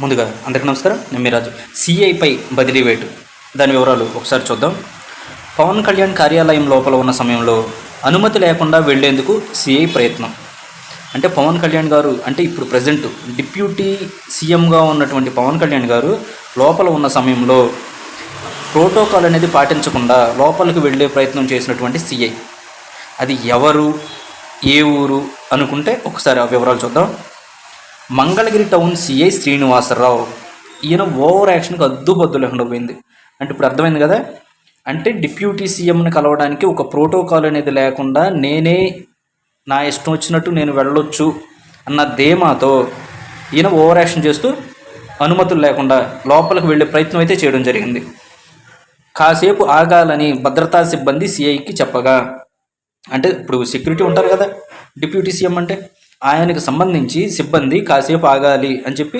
ముందుగా అందరికీ నమస్కారం. నేను మీ రాజు. సిఐపై బదిలీ వేటు దాని వివరాలు ఒకసారి చూద్దాం. పవన్ కళ్యాణ్ కార్యాలయం లోపల ఉన్న సమయంలో అనుమతి లేకుండా వెళ్లేందుకు సిఐ ప్రయత్నం. అంటే పవన్ కళ్యాణ్ గారు అంటే ఇప్పుడు ప్రజెంట్ డిప్యూటీ సీఎంగా ఉన్నటువంటి పవన్ కళ్యాణ్ గారు లోపల ఉన్న సమయంలో ప్రోటోకాల్ అనేది పాటించకుండా లోపలికి వెళ్ళే ప్రయత్నం చేసినటువంటి సిఐ. అది ఎవరు, ఏ ఊరు అనుకుంటే ఒకసారి ఆ వివరాలు చూద్దాం. Mangalagiri town CI Srinivasarao. ఈయన ఓవర్ యాక్షన్కి అద్దుపద్దు లేకుండా పోయింది. అంటే ఇప్పుడు అర్థమైంది కదా. అంటే డిప్యూటీ సీఎంని కలవడానికి ఒక ప్రోటోకాల్ అనేది లేకుండా నేనే నా ఇష్టం వచ్చినట్టు నేను వెళ్ళొచ్చు అన్న ధీమాతో ఈయన ఓవర్ యాక్షన్ చేస్తూ అనుమతులు లేకుండా లోపలికి వెళ్ళే ప్రయత్నం అయితే చేయడం జరిగింది. కాసేపు ఆగాలని భద్రతా సిబ్బంది సిఐకి చెప్పగా, అంటే ఇప్పుడు సెక్యూరిటీ ఉంటారు కదా డిప్యూటీ సీఎం అంటే, ఆయనకు సంబంధించి సిబ్బంది కాసేపు ఆగాలి అని చెప్పి